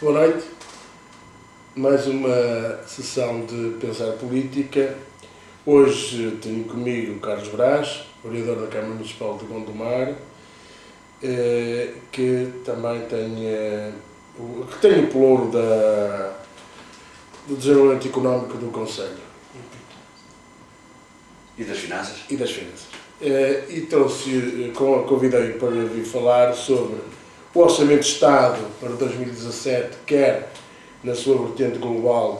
Boa noite. Mais uma sessão de Pensar Política. Hoje tenho comigo o Carlos Brás, vereador da Câmara Municipal de Gondomar, que também tem o pelouro do desenvolvimento económico do Conselho. E das finanças? E das finanças. E convidei para vir falar sobre o Orçamento de Estado para 2017, quer na sua vertente global,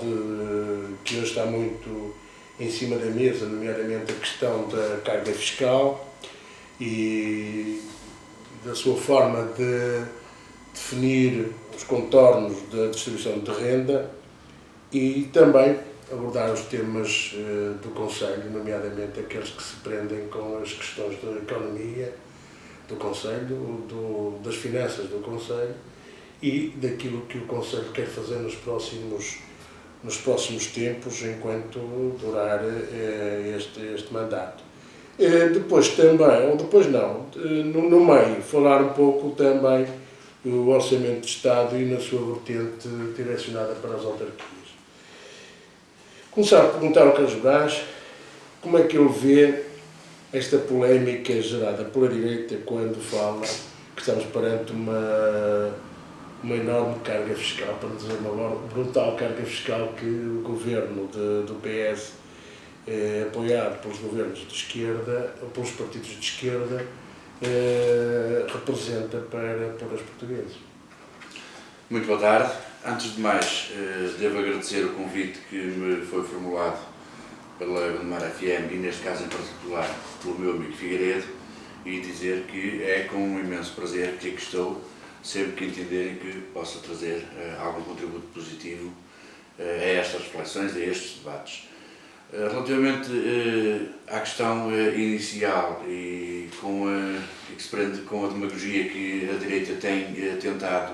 que hoje está muito em cima da mesa, nomeadamente a questão da carga fiscal e da sua forma de definir os contornos da distribuição de renda, e também abordar os temas do Conselho, nomeadamente aqueles que se prendem com as questões da economia do Conselho, das finanças do Conselho e daquilo que o Conselho quer fazer nos próximos tempos, enquanto durar este mandato. Depois também, ou depois não, no meio, falar um pouco também do Orçamento de Estado e na sua vertente direcionada para as autarquias. Começar a perguntar ao Carlos Brás como é que ele vê esta polémica gerada pela direita quando fala que estamos perante uma enorme carga fiscal, para dizer uma brutal carga fiscal, que o governo do PS, apoiado pelos governos de esquerda, ou pelos partidos de esquerda, representa para os portugueses. Muito boa tarde. Antes de mais, devo agradecer o convite que me foi formulado pela Gondomar FM e, neste caso em particular, pelo meu amigo Figueiredo, e dizer que é com um imenso prazer que aqui estou, sempre que entenderem que possa trazer algum contributo positivo a estas reflexões, a estes debates. Relativamente à questão inicial e que se prende com a demagogia que a direita tem tentado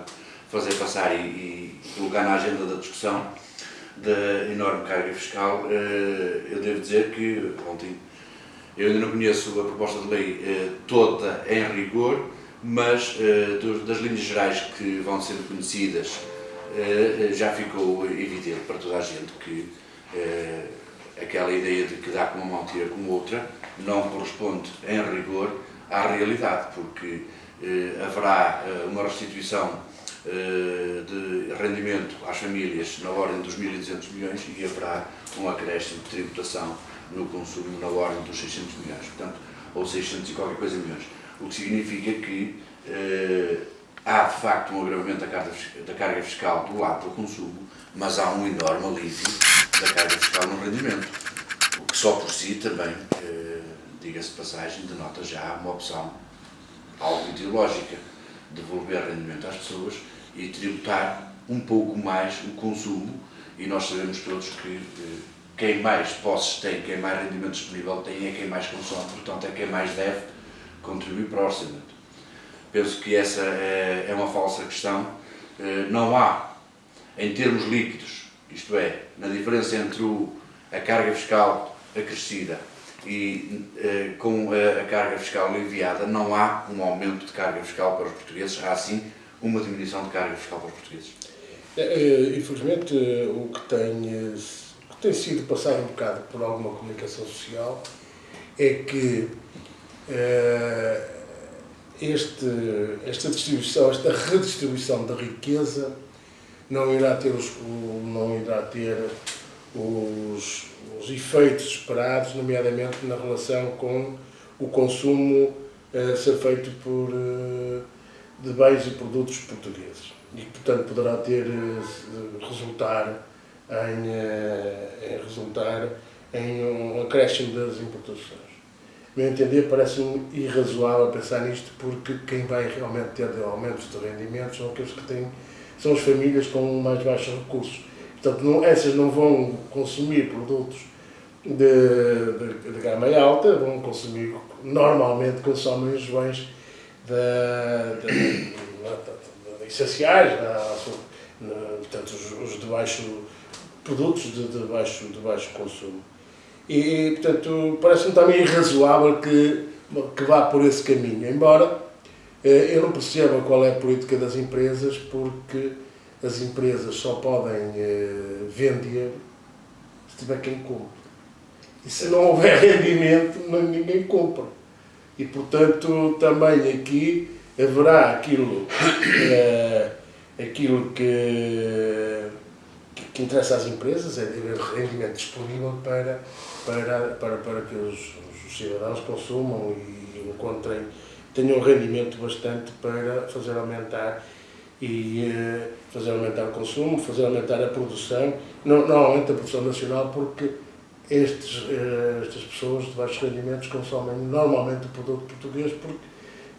fazer passar e colocar na agenda da discussão da enorme carga fiscal, eu devo dizer que ontem eu ainda não conheço a proposta de lei toda em rigor, mas das linhas gerais que vão sendo conhecidas já ficou evidente para toda a gente que aquela ideia de que dá com uma mão tira com outra não corresponde em rigor à realidade, porque haverá uma restituição de rendimento às famílias na ordem dos 1.200 milhões e haverá um acréscimo de tributação no consumo na ordem dos 600 milhões, portanto, ou 600 e qualquer coisa milhões, o que significa que há de facto um agravamento da carga fiscal do lado do consumo, mas há um enorme alívio da carga fiscal no rendimento, o que só por si também, diga-se de passagem, denota já uma opção algo ideológica, devolver rendimento às pessoas e tributar um pouco mais o consumo, e nós sabemos todos que quem mais posses tem, quem mais rendimento disponível tem, é quem mais consome, portanto é quem mais deve contribuir para o orçamento. Penso que essa é uma falsa questão. Não há, em termos líquidos, isto é, na diferença entre a carga fiscal acrescida e com a carga fiscal aliviada, não há um aumento de carga fiscal para os portugueses, há sim uma diminuição de carga fiscal para os portugueses. Infelizmente, o que tem sido passado um bocado por alguma comunicação social é que esta redistribuição da riqueza não irá ter os efeitos esperados, nomeadamente na relação com o consumo a ser feito de bens e produtos portugueses, e que, portanto, poderá resultar em um acréscimo das importações. A meu entender, parece-me irrazoável pensar nisto, porque quem vai realmente ter aumentos de rendimentos são as famílias com mais baixos recursos. Portanto, essas não vão consumir produtos de gama alta, vão consumir, normalmente consomem os bens essenciais, portanto, os de baixo, produtos de baixo consumo. E portanto, parece-me também irrazoável que vá por esse caminho, embora eu não perceba qual é a política das empresas, porque as empresas só podem vender se tiver quem compre. E se não houver rendimento, ninguém compra. E, portanto, também aqui haverá aquilo que interessa às empresas, é haver rendimento disponível para que os cidadãos consumam e tenham um rendimento bastante para fazer aumentar o consumo, fazer aumentar a produção, normalmente a produção nacional, porque estas pessoas de baixos rendimentos consomem normalmente o produto português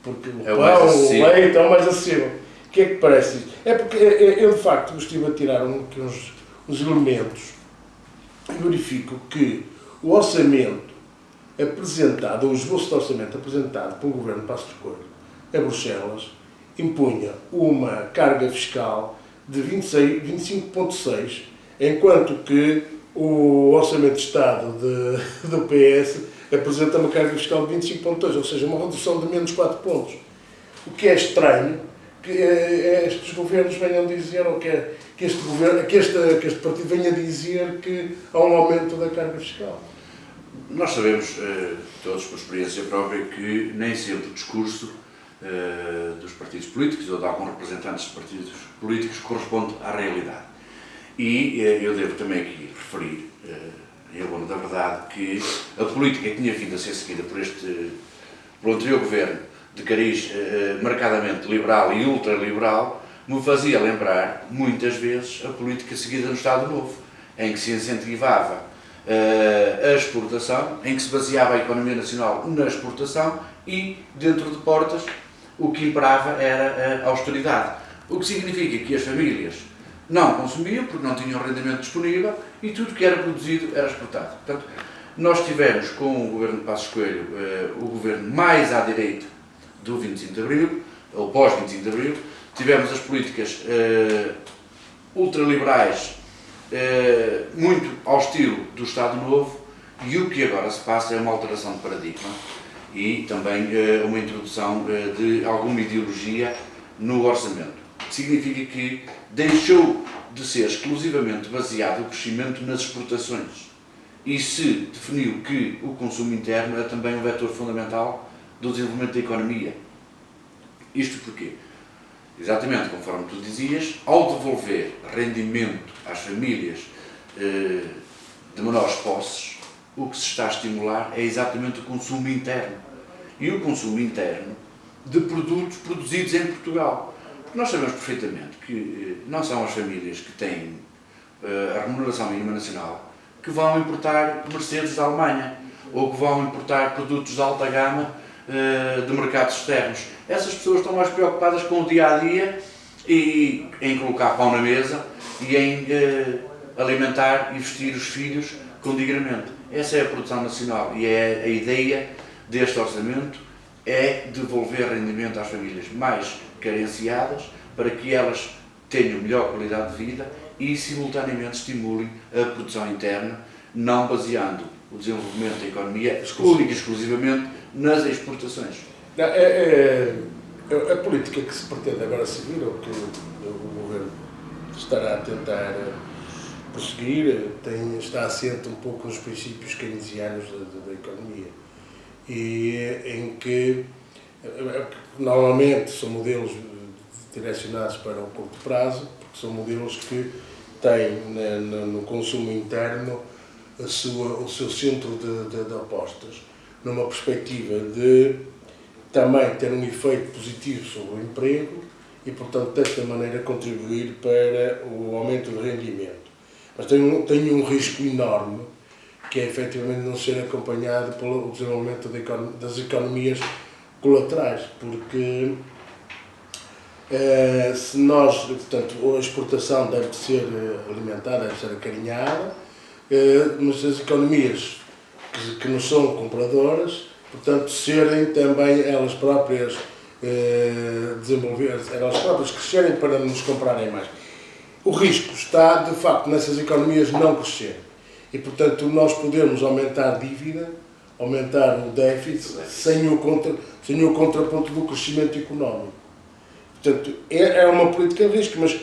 porque o pão, o leite é o mais acessível. O que é que parece isso? É porque eu de facto estive a tirar aqui uns elementos e verifico que o orçamento apresentado, o esboço de orçamento apresentado pelo Governo de Passos Coelho a Bruxelas impunha uma carga fiscal de 25,6, enquanto que o Orçamento de Estado do PS apresenta uma carga fiscal de 25,2, ou seja, uma redução de menos 4 pontos. O que é estranho que estes governos venham dizer, ou que este partido venha dizer que há um aumento da carga fiscal. Nós sabemos, todos por experiência própria, que nem sempre o discurso dos partidos políticos ou de alguns representantes de partidos políticos corresponde à realidade. E eu devo também aqui referir, em abono da verdade, que a política que tinha vindo a ser seguida pelo anterior governo, de cariz marcadamente liberal e ultraliberal, me fazia lembrar, muitas vezes, a política seguida no Estado Novo, em que se incentivava a exportação, em que se baseava a economia nacional na exportação e, dentro de portas, o que imperava era a austeridade. O que significa que as famílias não consumiam porque não tinham rendimento disponível e tudo que era produzido era exportado. Portanto, nós tivemos com o governo de Passos Coelho o governo mais à direita do 25 de Abril, ou pós-25 de Abril, tivemos as políticas ultraliberais muito ao estilo do Estado Novo, e o que agora se passa é uma alteração de paradigma e também uma introdução de alguma ideologia no orçamento. Significa que deixou de ser exclusivamente baseado o crescimento nas exportações e se definiu que o consumo interno é também um vetor fundamental do desenvolvimento da economia. Isto porquê? Exatamente, conforme tu dizias, ao devolver rendimento às famílias de menores posses, o que se está a estimular é exatamente o consumo interno. E o consumo interno de produtos produzidos em Portugal. Nós sabemos perfeitamente que não são as famílias que têm a remuneração mínima nacional que vão importar Mercedes da Alemanha ou que vão importar produtos de alta gama de mercados externos. Essas pessoas estão mais preocupadas com o dia-a-dia e em colocar pão na mesa e em alimentar e vestir os filhos com dignamente. Essa é a produção nacional e é a ideia deste orçamento, é devolver rendimento às famílias mais carenciadas para que elas tenham melhor qualidade de vida e simultaneamente estimulem a produção interna, não baseando o desenvolvimento da economia única e exclusivamente nas exportações. A política que se pretende agora seguir, ou que o governo estará a tentar prosseguir, está assente um pouco nos princípios keynesianos da economia, e em que normalmente são modelos direcionados para o curto prazo, porque são modelos que têm no consumo interno o seu centro de apostas, numa perspectiva de também ter um efeito positivo sobre o emprego e, portanto, desta maneira contribuir para o aumento do rendimento. Mas tem um risco enorme, que é efetivamente não ser acompanhado pelo desenvolvimento das economias colaterais, porque se nós, portanto, a exportação deve ser alimentada, deve ser acarinhada, mas as economias que não são compradoras, portanto, serem também elas próprias elas próprias crescerem para nos comprarem mais. O risco está, de facto, nessas economias não crescerem. E, portanto, nós podemos aumentar a dívida, aumentar o déficit, sem o contraponto do crescimento económico. Portanto, é uma política de risco, mas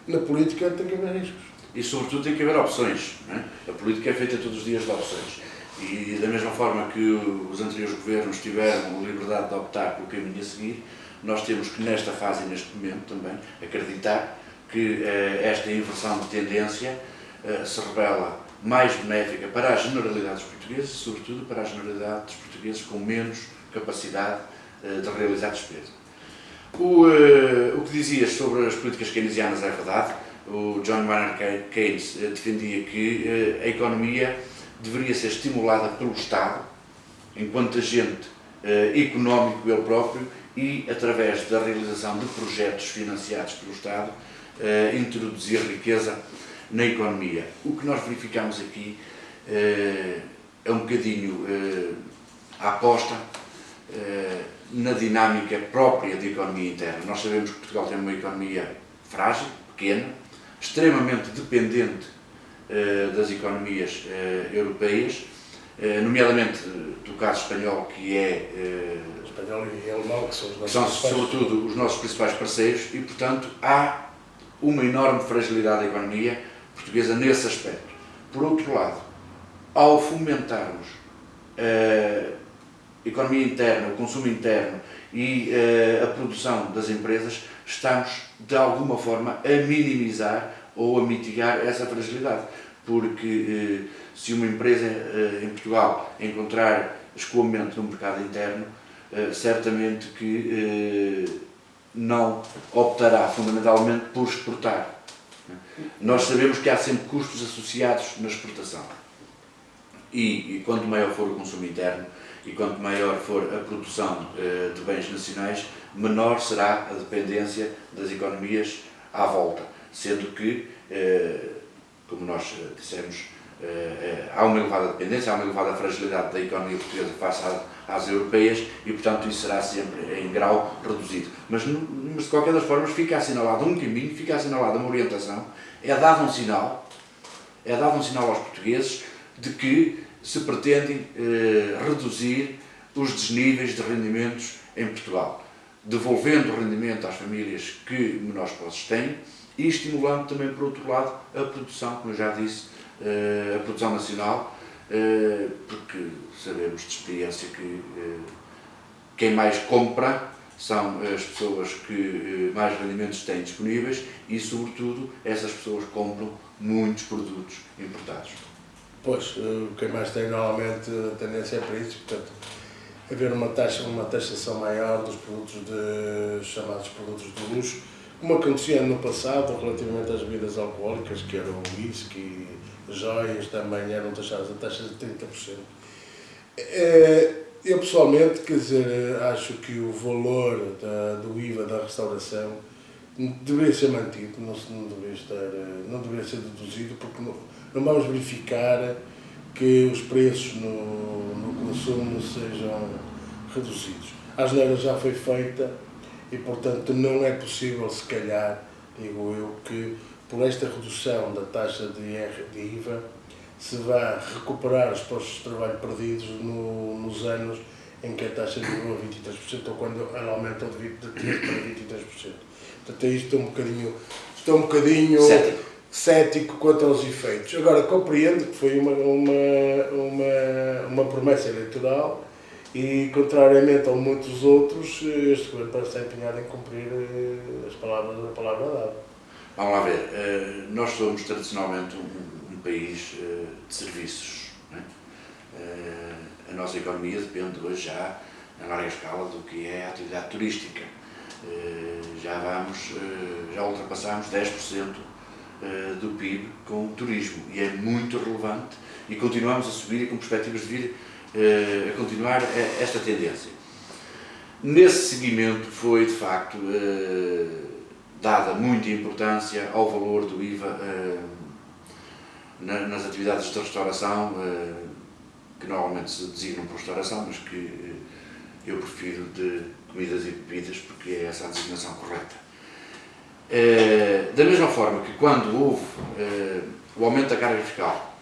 na política tem que haver riscos. E, sobretudo, tem que haver opções. Não é? A política é feita todos os dias de opções. E, da mesma forma que os anteriores governos tiveram a liberdade de optar pelo caminho a seguir, nós temos que, nesta fase e neste momento, também, acreditar que esta inversão de tendência se revela mais benéfica para a generalidade dos portugueses e, sobretudo, para a generalidade dos portugueses com menos capacidade de realizar despesa. O que dizias sobre as políticas keynesianas é verdade. O John Maynard Keynes defendia que a economia deveria ser estimulada pelo Estado, enquanto agente económico ele próprio, e através da realização de projetos financiados pelo Estado, introduzir riqueza na economia. O que nós verificamos aqui é um bocadinho a aposta na dinâmica própria da economia interna. Nós sabemos que Portugal tem uma economia frágil, pequena, extremamente dependente das economias europeias, nomeadamente do caso espanhol, que é espanhol e alemão, que são sobretudo os nossos principais parceiros, e, portanto, há uma enorme fragilidade da economia portuguesa nesse aspecto. Por outro lado, ao fomentarmos a economia interna, o consumo interno e a produção das empresas, estamos, de alguma forma, a minimizar ou a mitigar essa fragilidade. Porque se uma empresa em Portugal encontrar escoamento no mercado interno, certamente que não optará fundamentalmente por exportar. Nós sabemos que há sempre custos associados na exportação. E quanto maior for o consumo interno e quanto maior for a produção de bens nacionais, menor será a dependência das economias à volta. Sendo que, como nós dissemos, há uma elevada dependência, há uma elevada fragilidade da economia portuguesa face às europeias e, portanto, isso será sempre em grau reduzido. Mas de qualquer das formas, fica assinalado um caminho, fica assinalada uma orientação, é dado um sinal aos portugueses de que se pretendem reduzir os desníveis de rendimentos em Portugal, devolvendo o rendimento às famílias que menores posses têm e estimulando também, por outro lado, a produção, como eu já disse, a produção nacional, porque sabemos de experiência que quem mais compra são as pessoas que mais rendimentos têm disponíveis e, sobretudo, essas pessoas compram muitos produtos importados. Pois, quem mais tem normalmente a tendência é para isso, portanto, haver uma taxação maior dos produtos chamados produtos de luxo, como acontecia no passado relativamente às bebidas alcoólicas, que eram o whisky, joias, também eram taxadas a taxas de 30%. Eu pessoalmente, quer dizer, acho que o valor do IVA da restauração deveria ser mantido, não deveria ser deduzido, porque não vamos verificar que os preços no consumo sejam reduzidos. A asneira já foi feita e, portanto, não é possível, se calhar, digo eu, que por esta redução da taxa de IVA se vá recuperar os postos de trabalho perdidos nos anos em que a taxa de IVA é 23% ou quando ela aumenta de 23% para 23%. Portanto, estou um bocadinho cético quanto aos efeitos. Agora, compreendo que foi uma promessa eleitoral e, contrariamente a muitos outros, este governo parece estar empenhado em cumprir a palavra dada. Vamos lá ver, nós somos tradicionalmente um país de serviços. Não é? A nossa economia depende hoje já, na larga escala, do que é a atividade turística. Já ultrapassamos 10% do PIB com o turismo e é muito relevante e continuamos a subir e com perspectivas de vir a continuar esta tendência. Nesse seguimento foi, de facto, dada muita importância ao valor do IVA nas atividades de restauração, que normalmente se designam por restauração, mas que eu prefiro de comidas e bebidas porque é essa a designação correta. Da mesma forma que quando houve o aumento da carga fiscal,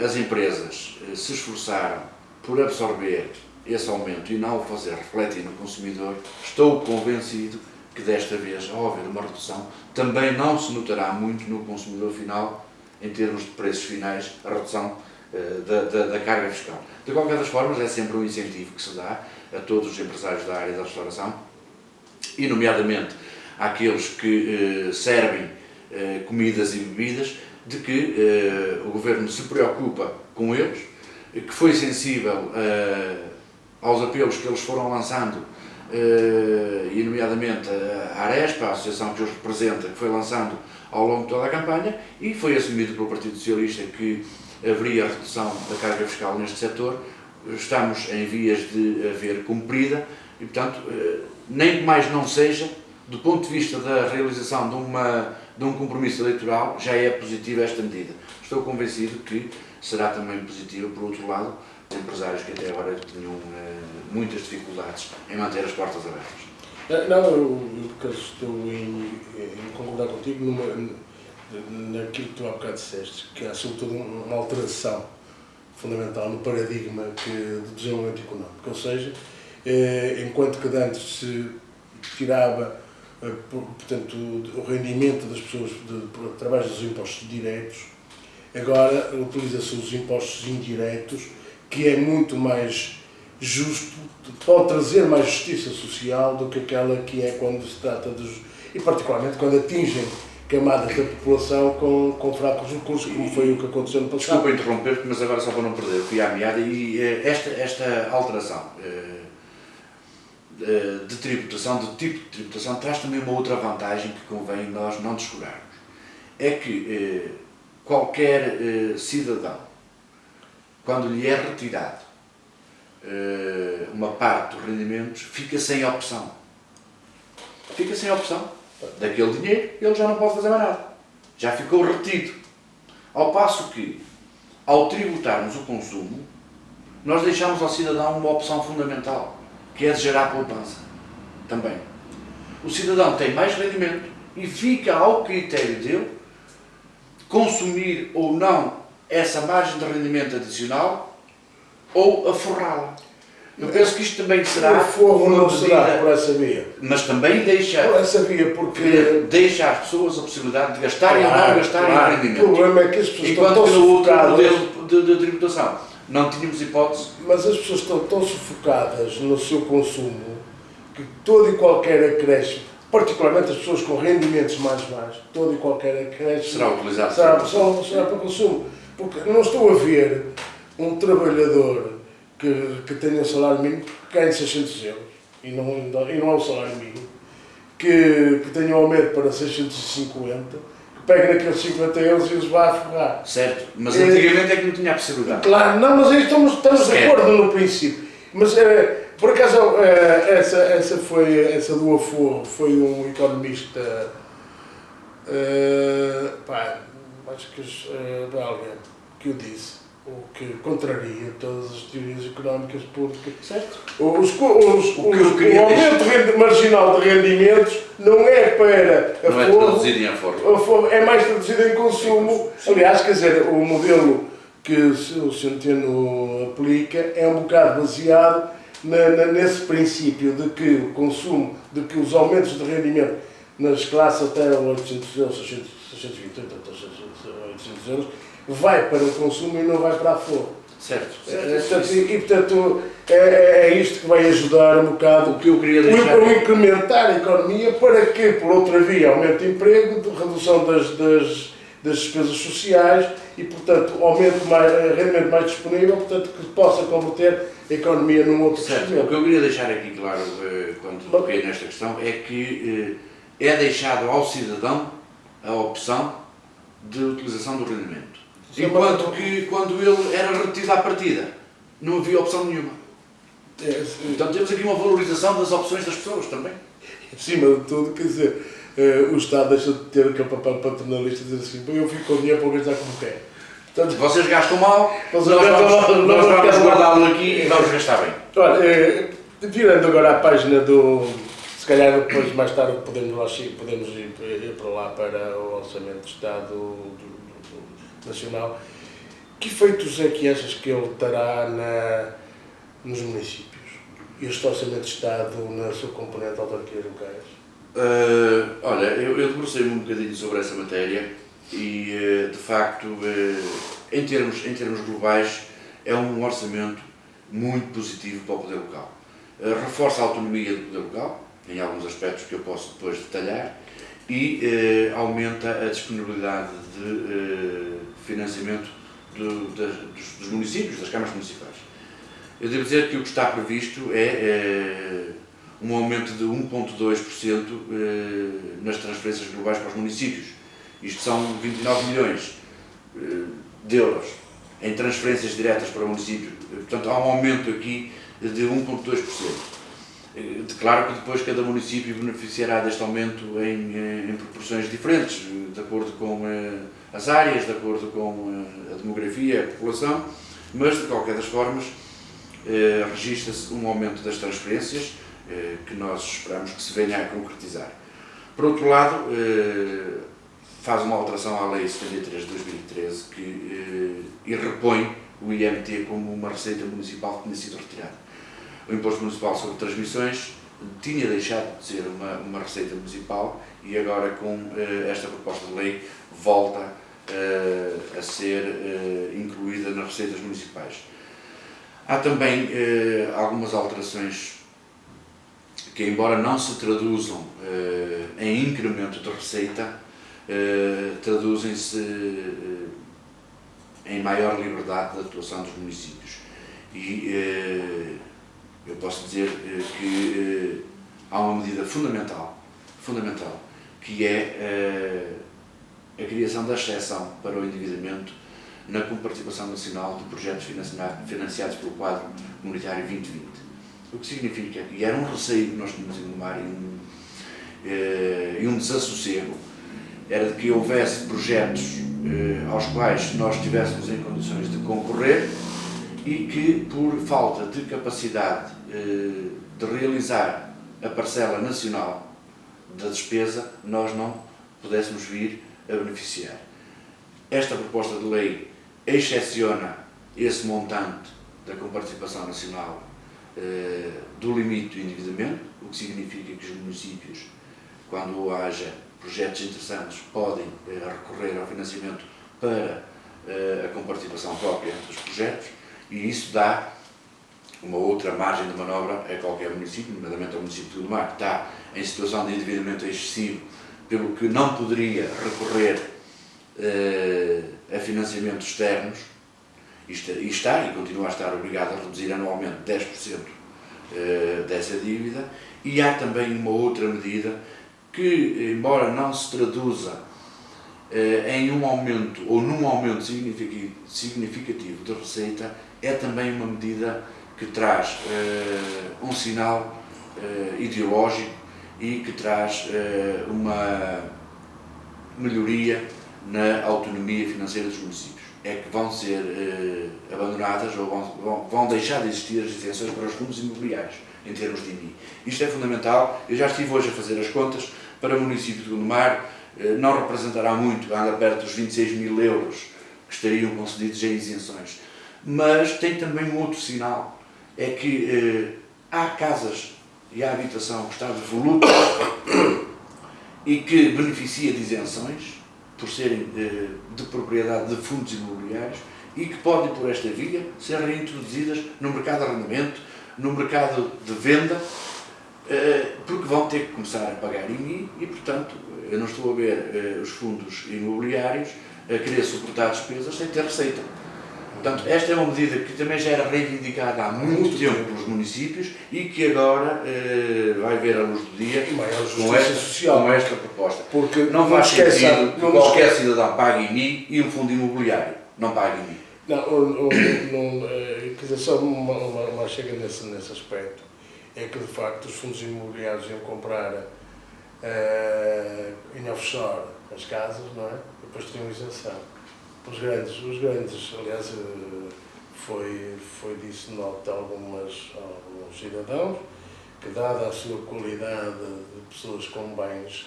as empresas se esforçaram por absorver esse aumento e não o fazer refletir no consumidor, estou convencido que desta vez, ao haver uma redução, também não se notará muito no consumidor final, em termos de preços finais, a redução da carga fiscal. De qualquer das formas, é sempre um incentivo que se dá a todos os empresários da área da restauração, e nomeadamente àqueles que servem comidas e bebidas, de que o Governo se preocupa com eles, que foi sensível aos apelos que eles foram lançando, e nomeadamente a Arespa, a associação que os representa, que foi lançando ao longo de toda a campanha, e foi assumido pelo Partido Socialista que haveria redução da carga fiscal neste setor. Estamos em vias de haver cumprida e, portanto, nem que mais não seja, do ponto de vista da realização de um compromisso eleitoral, já é positiva esta medida. Estou convencido que será também positiva, por outro lado, os empresários que até agora tinham muitas dificuldades em manter as portas abertas. Não, eu estou em concordar contigo naquilo que tu há bocado disseste, que há sobretudo uma alteração fundamental no paradigma do desenvolvimento económico, ou seja, enquanto que antes se tirava, portanto, o rendimento das pessoas através dos impostos diretos, agora utiliza-se os impostos indiretos, que é muito mais justo, pode trazer mais justiça social do que aquela que é quando se trata e particularmente quando atingem camadas da população com fracos recursos, como foi o que aconteceu no passado. Desculpa interromper-te, mas agora só para não perder, fui à meada, e esta alteração de tributação, de tipo de tributação, traz também uma outra vantagem que convém nós não descurarmos. É que qualquer cidadão, quando lhe é retirado uma parte dos rendimentos, fica sem opção. Fica sem opção. Daquele dinheiro, ele já não pode fazer mais nada. Já ficou retido. Ao passo que, ao tributarmos o consumo, nós deixamos ao cidadão uma opção fundamental, que é de gerar poupança. Também. O cidadão tem mais rendimento e fica ao critério dele consumir ou não essa margem de rendimento adicional ou aforrá-la. Eu penso que isto também será não será por essa via. Mas também deixa, por essa via, porque deixa às pessoas a possibilidade de gastarem ou não gastarem o rendimento. O problema é que as pessoas enquanto estão que no outro sufocadas, modelo de tributação não tínhamos hipótese. mas as pessoas estão tão sufocadas no seu consumo que todo e qualquer acréscimo, particularmente as pessoas com rendimentos mais baixos, todo e qualquer acréscimo Será utilizado será para consumo. Porque não estou a ver um trabalhador que tenha um salário mínimo que ganhe 600 euros e não é o salário mínimo, que tenha um aumento para 650, que pegue naqueles 50 euros e os vá a forrar. Certo, mas antigamente é que não tinha a possibilidade. Claro, não, mas aí estamos de acordo no princípio. Mas, por acaso, essa do aforro foi um economista, acho que alguém que o disse, o que contraria todas as teorias económicas, porque certo. o aumento marginal de rendimentos não é para não é traduzido em aforro. É mais traduzido em consumo. Aliás, quer dizer, o modelo que o Centeno aplica é um bocado baseado nesse princípio de que o consumo, de que os aumentos de rendimento nas classes até 800 euros, 620, 800 euros, vai para o consumo e não vai para a aforro. Certo. Portanto, é isto que vai ajudar um bocado o que eu queria deixar a incrementar a economia para que, por outra via, aumente o emprego, redução das despesas sociais e, portanto, rendimento mais disponível, portanto, que possa converter a economia num outro sistema. O que eu queria deixar aqui claro, quando toquei nesta questão, é que é deixado ao cidadão a opção de utilização do rendimento. Enquanto que, quando ele era retido à partida, não havia opção nenhuma. Portanto, temos aqui uma valorização das opções das pessoas também. Acima de tudo, quer dizer, o Estado deixa de ter aquele papel paternalista de dizer assim, eu fico com o dinheiro para gastar como quer. Portanto, vocês gastam mal, nós vamos guardá-lo aqui e vamos gastar bem. Olha, virando agora à página se calhar depois, mais tarde, podemos ir para lá para o Orçamento de Estado Nacional. Que efeitos é que achas que ele terá nos municípios? E este Orçamento de Estado na sua componente autarquias locais? Olha, eu debrucei-me um bocadinho sobre essa matéria e, de facto, em termos globais, é um orçamento muito positivo para o poder local. Reforça a autonomia do poder local, em alguns aspectos que eu posso depois detalhar, e aumenta a disponibilidade de financiamento dos municípios, das câmaras municipais. Eu devo dizer que o que está previsto é um aumento de 1,2% nas transferências globais para os municípios. Isto são 29 milhões de euros em transferências diretas para o município. Portanto, há um aumento aqui de 1,2%. Claro que depois cada município beneficiará deste aumento em proporções diferentes, de acordo com as áreas, de acordo com a demografia, a população, mas de qualquer das formas registra-se um aumento das transferências que nós esperamos que se venha a concretizar. Por outro lado, faz uma alteração à Lei 73 de 2013 e repõe o IMT como uma receita municipal que tinha sido retirada. O Imposto Municipal sobre Transmissões tinha deixado de ser uma receita municipal e agora com esta proposta de lei volta a ser incluída nas receitas municipais. Há também algumas alterações que, embora não se traduzam em incremento de receita, traduzem-se em maior liberdade de atuação dos municípios. E eu posso dizer que há uma medida fundamental, que é a criação da exceção para o endividamento na comparticipação nacional de projetos financiados pelo quadro comunitário 2020. O que significa que era um receio que nós tínhamos em Gondomar e um desassossego, era de que houvesse projetos aos quais nós estivéssemos em condições de concorrer e que, por falta de capacidade de realizar a parcela nacional da despesa, nós não pudéssemos vir a beneficiar. Esta proposta de lei excepciona esse montante da comparticipação nacional do limite do endividamento, o que significa que os municípios, quando haja projetos interessantes, podem recorrer ao financiamento para a comparticipação própria dos projetos, e isso dá uma outra margem de manobra a qualquer município, nomeadamente ao município de Gondomar, que está em situação de endividamento excessivo, pelo que não poderia recorrer a financiamentos externos, e está e continua a estar obrigado a reduzir anualmente 10% dessa dívida. E há também uma outra medida que, embora não se traduza em um aumento ou num aumento significativo de receita, é também uma medida que traz um sinal ideológico e que traz uma melhoria na autonomia financeira dos municípios. É que vão ser abandonadas ou vão deixar de existir as isenções para os fundos imobiliários, em termos de IMI. Isto é fundamental. Eu já estive hoje a fazer as contas. Para o município de Gondomar não representará muito, anda perto dos 26 mil euros que estariam concedidos em isenções. Mas tem também um outro sinal, é que há casas e há habitação que está devoluta e que beneficia de isenções, por serem de propriedade de fundos imobiliários, e que podem, por esta via, ser reintroduzidas no mercado de arrendamento, no mercado de venda, porque vão ter que começar a pagar IMI e, portanto, eu não estou a ver os fundos imobiliários a querer suportar despesas sem ter receita. Portanto, esta é uma medida que também já era reivindicada há muito tempo pelos municípios e que agora vai ver a luz do dia com esta proposta. Porque não faz sentido que qualquer cidadão pague IMI e um fundo imobiliário não pague IMI. Não, quer dizer, só uma chega nesse aspecto. É que, de facto, os fundos imobiliários iam comprar em offshore as casas, não é? E depois tinham isenção. Os grandes, aliás, foi disso nota alguns cidadãos, que, dada a sua qualidade de pessoas com bens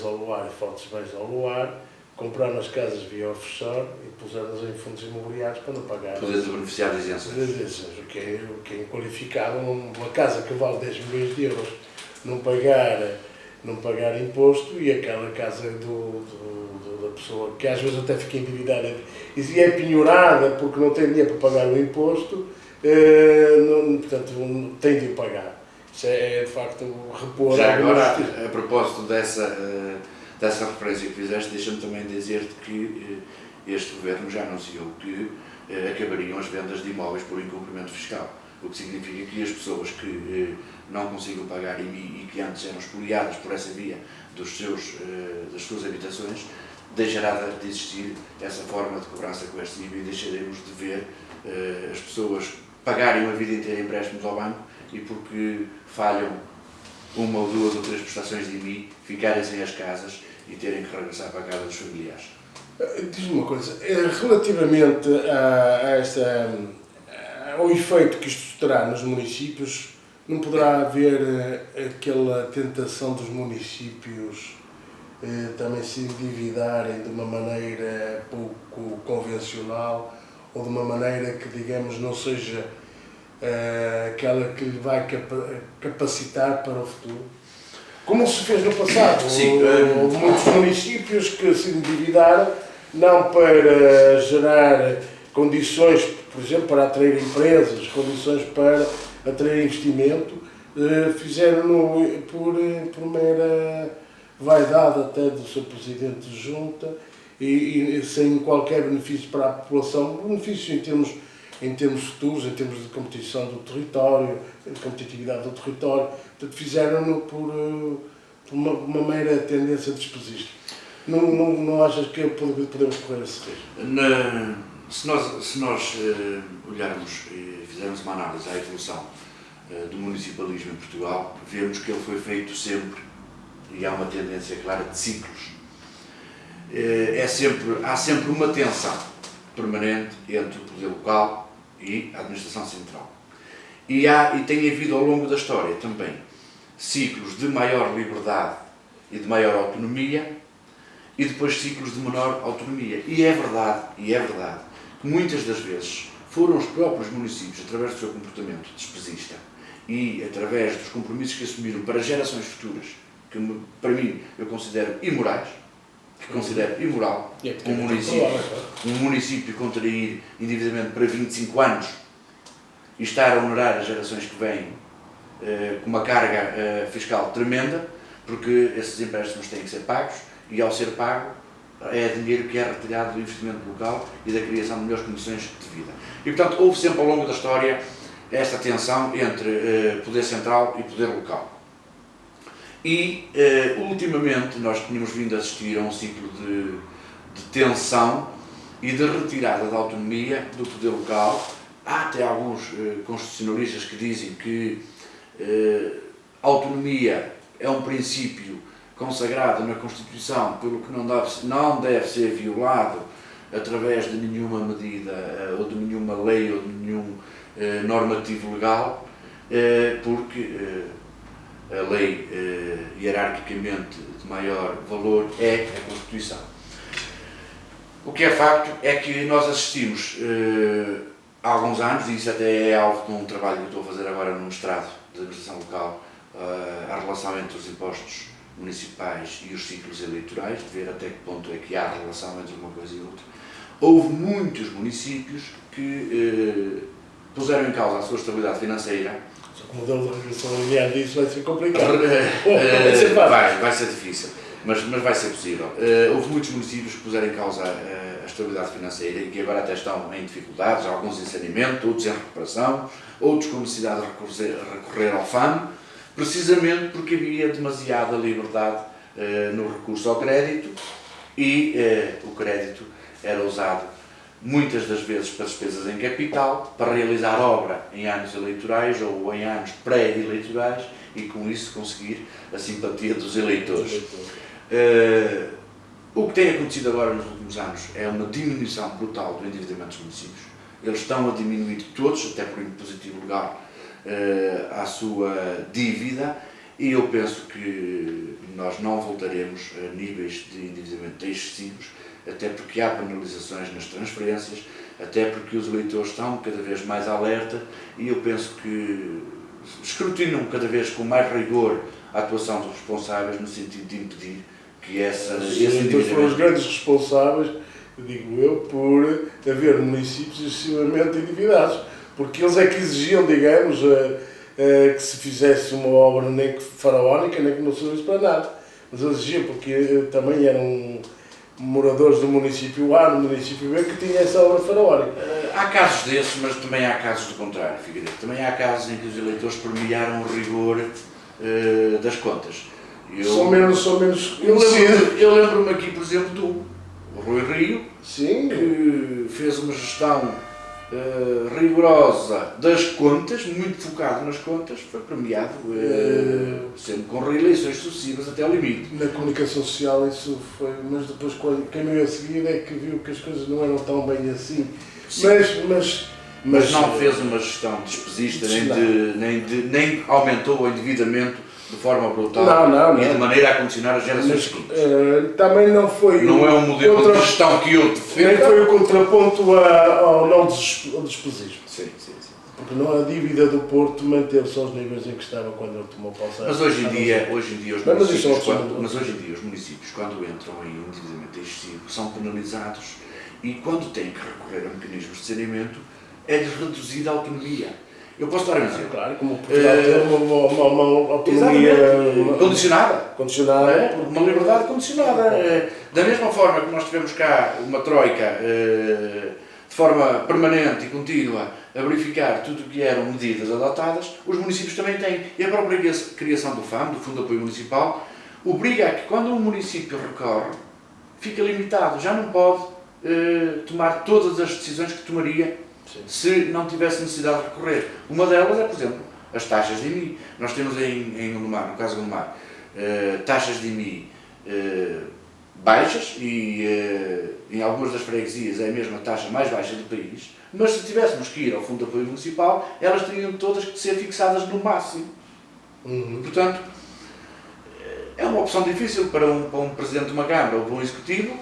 ao luar e fortes bens ao luar, compraram as casas via offshore e puseram-nas em fundos imobiliários para não pagar. Poder beneficiar de isenções. O que é inqualificável. Uma casa que vale 10 milhões de euros não pagar não pagar imposto e aquela casa da pessoa que às vezes até fica endividada e é penhorada porque não tem dinheiro para pagar o imposto, portanto tem de o pagar. Isso é de facto repor. Já agora, a propósito dessa referência que fizeste, deixa-me também dizer-te que este governo já anunciou que acabariam as vendas de imóveis por incumprimento fiscal, o que significa que as pessoas que não consigam pagar IMI e que antes eram expoliadas por essa via das suas habitações, deixará de existir essa forma de cobrança coerciva e deixaremos de ver as pessoas pagarem uma vida inteira empréstimos ao banco e porque falham uma ou duas ou três prestações de IMI, ficarem sem as casas e terem que regressar para a casa dos familiares. Diz-me uma coisa, relativamente ao efeito que isto terá nos municípios, não poderá haver aquela tentação dos municípios também se endividarem de uma maneira pouco convencional ou de uma maneira que, digamos, não seja aquela que lhe vai capacitar para o futuro? Como se fez no passado. Sim, houve muitos municípios que se endividaram, não para gerar condições, por exemplo, para atrair empresas, condições para atrair investimento, fizeram-no por mera vaidade até do seu Presidente de Junta e sem qualquer benefício para a população, benefício em termos futuros, em termos de competição do território, de competitividade do território. Portanto, fizeram-no por uma mera tendência despesista. Não achas que podemos correr esse risco? Se nós olharmos e fizermos uma análise à evolução do municipalismo em Portugal, vemos que ele foi feito sempre, e há uma tendência clara de ciclos. Há sempre uma tensão permanente entre o poder local e a administração central. E tem havido ao longo da história também ciclos de maior liberdade e de maior autonomia e depois ciclos de menor autonomia. E é verdade que muitas das vezes foram os próprios municípios, através do seu comportamento despesista e através dos compromissos que assumiram para gerações futuras, que para mim eu considero imorais, imoral um município contrair endividamento para 25 anos e estar a honorar as gerações que vêm com uma carga fiscal tremenda, porque esses empréstimos têm que ser pagos e ao ser pago é dinheiro que é retirado do investimento local e da criação de melhores condições de vida. E portanto houve sempre ao longo da história esta tensão entre poder central e poder local. E, ultimamente, nós tínhamos vindo a assistir a um ciclo de tensão e de retirada da autonomia do poder local. Há até alguns constitucionalistas que dizem que a autonomia é um princípio consagrado na Constituição, pelo que não deve ser violado através de nenhuma medida, ou de nenhuma lei, ou de nenhum normativo legal, porque a lei hierarquicamente de maior valor é a Constituição. O que é facto é que nós assistimos há alguns anos, e isso até é alvo de um trabalho que eu estou a fazer agora no mestrado de administração local, a relação entre os impostos municipais e os ciclos eleitorais, de ver até que ponto é que há relação entre uma coisa e outra. Houve muitos municípios que puseram em causa a sua estabilidade financeira. O modelo de regressão linear disso vai ser complicado. Vai ser difícil, mas vai ser possível. Houve muitos municípios que puseram em causa a estabilidade financeira e que agora até estão em dificuldades, alguns em saneamento, outros em recuperação, outros com necessidade de recorrer ao FAM, precisamente porque havia demasiada liberdade no recurso ao crédito e o crédito era usado muitas das vezes para despesas em capital, para realizar obra em anos eleitorais ou em anos pré-eleitorais e com isso conseguir a simpatia dos eleitores. O que tem acontecido agora nos últimos anos é uma diminuição brutal do endividamento dos municípios. Eles estão a diminuir todos, até por impositivo legal, a sua dívida e eu penso que nós não voltaremos a níveis de endividamento excessivos, até porque há penalizações nas transferências, até porque os eleitores estão cada vez mais alerta e eu penso que escrutinam cada vez com mais rigor a atuação dos responsáveis no sentido de impedir que esse então foram os grandes responsáveis, digo eu, por haver municípios excessivamente endividados, porque eles é que exigiam, digamos, que se fizesse uma obra nem que faraónica, nem que não servisse para nada. Mas eles exigiam, porque também eram moradores do município A, no município B, que tinha essa obra faraónica. Há casos desses, mas também há casos do contrário, Figueiredo. Também há casos em que os eleitores premiaram o rigor das contas. São menos eu lembro-me aqui, por exemplo, do Rui Rio, sim, que fez uma gestão rigorosa das contas, muito focado nas contas, foi premiado, sempre com reeleições sucessivas até ao limite. Na comunicação social isso foi, mas depois quem veio a seguir é que viu que as coisas não eram tão bem assim. Mas não fez uma gestão despesista, nem aumentou o endividamento de forma brutal e de maneira a condicionar as gerações seguintes. Também não foi... Não é um modelo de gestão que eu defendo. Nem foi o contraponto ao não despesismo. Sim. Porque não, a dívida do Porto manteve-se aos níveis em que estava quando ele tomou posse. Mas hoje em dia os municípios, quando entram em endividamento excessivo, são penalizados e quando têm que recorrer a mecanismos de saneamento, é-lhes reduzida a autonomia. Eu posso dar um exemplo. Claro, como Portugal tem uma autonomia condicionada. Uma liberdade condicionada. Da mesma forma que nós tivemos cá uma troika de forma permanente e contínua a verificar tudo o que eram medidas adotadas, os municípios também têm. E a própria criação do FAM, do Fundo de Apoio Municipal, obriga a que quando um município recorre, fica limitado. Já não pode tomar todas as decisões que tomaria se não tivesse necessidade de recorrer. Uma delas é, por exemplo, as taxas de IMI. Nós temos em Gondomar, no caso de Gondomar, taxas de IMI baixas e em algumas das freguesias é a mesma taxa mais baixa do país, mas se tivéssemos que ir ao Fundo de Apoio Municipal, elas teriam todas que ser fixadas no máximo. Portanto, é uma opção difícil para um Presidente de uma Câmara ou para um Executivo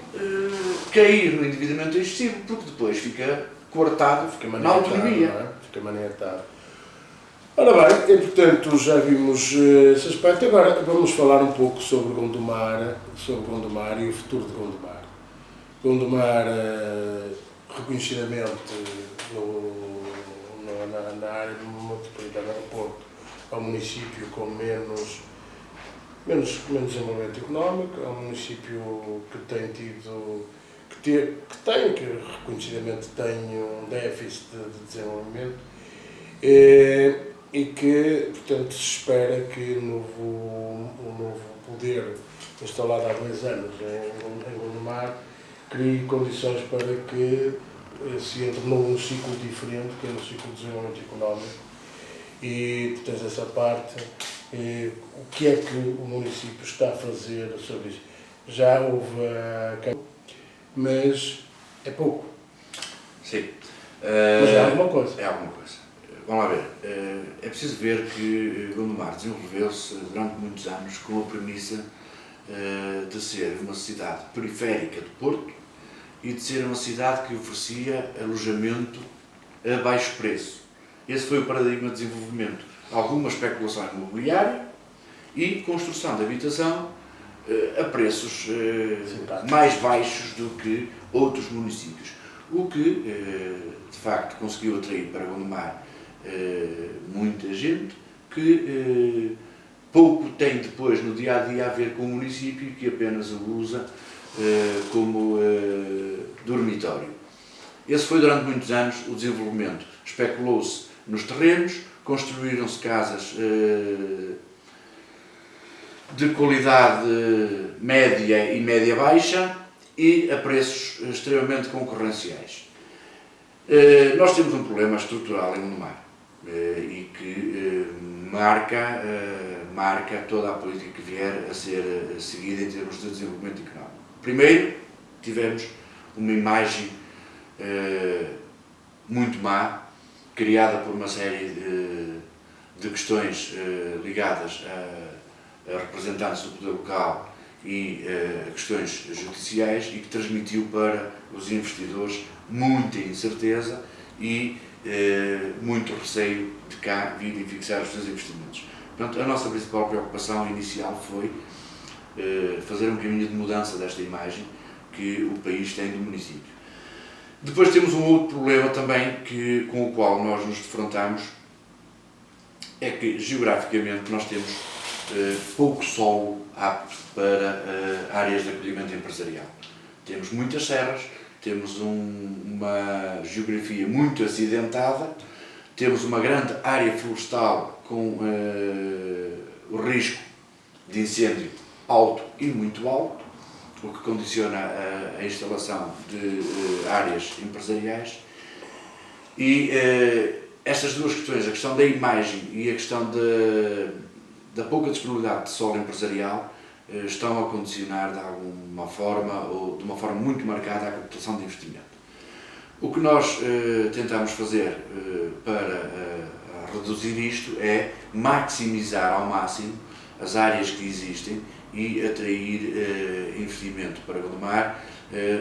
cair no endividamento excessivo, porque depois fica coartado, na autonomia. Fica maniatado. Ora bem, e portanto já vimos esse aspecto. Agora vamos falar um pouco sobre Gondomar e o futuro de Gondomar. Gondomar, reconhecidamente na área metropolitana do Porto, é um município com menos desenvolvimento económico, é um município que tem que reconhecidamente tem um déficit de desenvolvimento e que, portanto, se espera que o novo poder instalado há 2 anos em Gondomar crie condições para que se entre num ciclo diferente, que é um ciclo de desenvolvimento económico. E, portanto, essa parte, o que é que o município está a fazer sobre isso? Já houve mas é pouco. Sim. Mas é alguma coisa. É alguma coisa. Vamos lá ver. É preciso ver que Gondomar desenvolveu-se durante muitos anos com a premissa de ser uma cidade periférica do Porto e de ser uma cidade que oferecia alojamento a baixo preço. Esse foi o paradigma de desenvolvimento. Alguma especulação imobiliária e construção de habitação a preços mais baixos do que outros municípios. O que, de facto, conseguiu atrair para Gondomar muita gente que pouco tem depois no dia-a-dia a ver com o município, que apenas o usa como dormitório. Esse foi durante muitos anos o desenvolvimento. Especulou-se nos terrenos, construíram-se casas de qualidade média e média-baixa e a preços extremamente concorrenciais. Nós temos um problema estrutural em Gondomar e que marca toda a política que vier a ser seguida em termos de desenvolvimento económico. Primeiro, tivemos uma imagem muito má, criada por uma série de questões ligadas a representantes do poder local e a questões judiciais e que transmitiu para os investidores muita incerteza e muito receio de cá virem fixar os seus investimentos. Portanto, a nossa principal preocupação inicial foi fazer um caminho de mudança desta imagem que o país tem do município. Depois temos um outro problema também com o qual nós nos defrontamos, é que geograficamente nós temos pouco solo apto para áreas de acolhimento empresarial. Temos muitas serras, temos uma geografia muito acidentada, temos uma grande área florestal com o risco de incêndio alto e muito alto, o que condiciona a instalação de áreas empresariais. E estas duas questões, a questão da imagem e a questão da pouca disponibilidade de solo empresarial, estão a condicionar de alguma forma, ou de uma forma muito marcada, a captação de investimento. O que nós tentamos fazer para reduzir isto é maximizar ao máximo as áreas que existem e atrair investimento para Gondomar,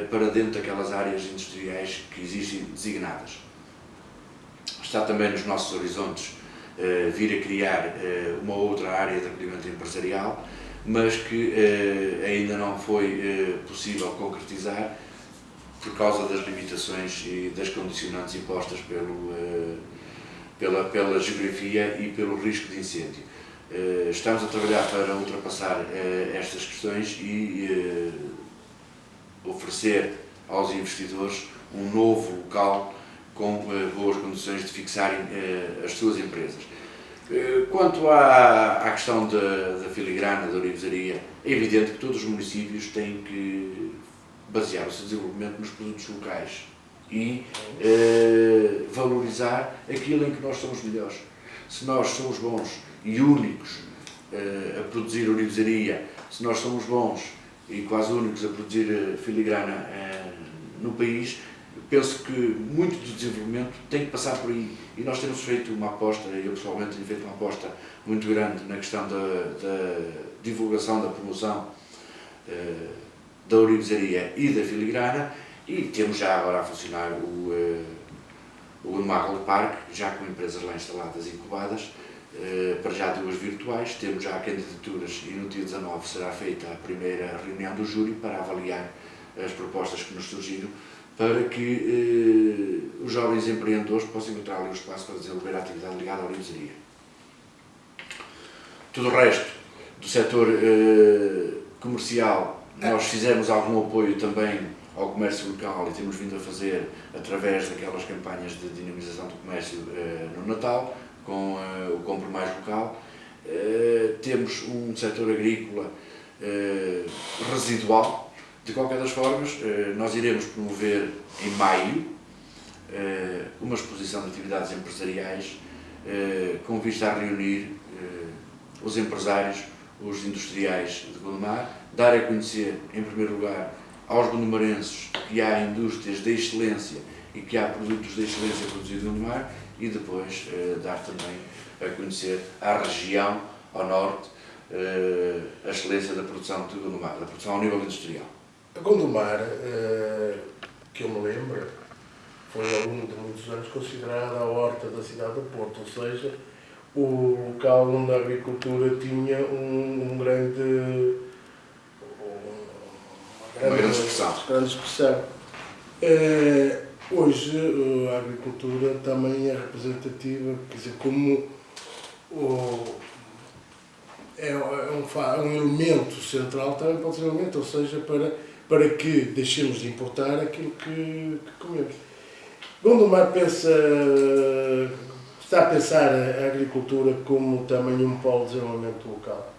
para dentro daquelas áreas industriais que existem designadas. Está também nos nossos horizontes vir a criar uma outra área de acolhimento empresarial, mas que ainda não foi possível concretizar por causa das limitações e das condicionantes impostas pela geografia e pelo risco de incêndio. Estamos a trabalhar para ultrapassar estas questões e oferecer aos investidores um novo local com boas condições de fixarem as suas empresas. Quanto à questão da filigrana, da ourivesaria, é evidente que todos os municípios têm que basear o seu desenvolvimento nos produtos locais e valorizar aquilo em que nós somos melhores. Se nós somos bons e únicos a produzir ourivesaria, se nós somos bons e quase únicos a produzir filigrana no país, penso que muito do desenvolvimento tem que passar por aí. E nós temos feito uma aposta, eu pessoalmente tenho feito uma aposta muito grande na questão da divulgação, da promoção da ourivesaria e da filigrana, e temos já agora a funcionar o Gondomar Roller Park, já com empresas lá instaladas e incubadas, para já 2 virtuais, temos já candidaturas e no dia 19 será feita a primeira reunião do júri para avaliar as propostas que nos surgiram, para que os jovens empreendedores possam encontrar ali o espaço para desenvolver a atividade ligada à ourivesaria. Tudo o resto do setor comercial, nós fizemos algum apoio também ao comércio local e temos vindo a fazer através daquelas campanhas de dinamização do comércio no Natal, com o Compre Mais Local. Temos um setor agrícola residual. De qualquer das formas, nós iremos promover em maio uma exposição de atividades empresariais com vista a reunir os empresários, os industriais de Gondomar, dar a conhecer, em primeiro lugar, aos gondomarenses que há indústrias de excelência e que há produtos de excelência produzidos em Gondomar, e depois dar também a conhecer à região, ao norte, a excelência da produção de Gondomar, da produção ao nível industrial. A Gondomar, que eu me lembro, foi ao longo de muitos anos considerada a horta da cidade do Porto, ou seja, o local onde a agricultura tinha uma grande expressão. Hoje a agricultura também é representativa, quer dizer, como é um elemento central também para o desenvolvimento, ou seja, para que deixemos de importar aquilo que comemos. Gondomar está a pensar a agricultura como também um polo de desenvolvimento local.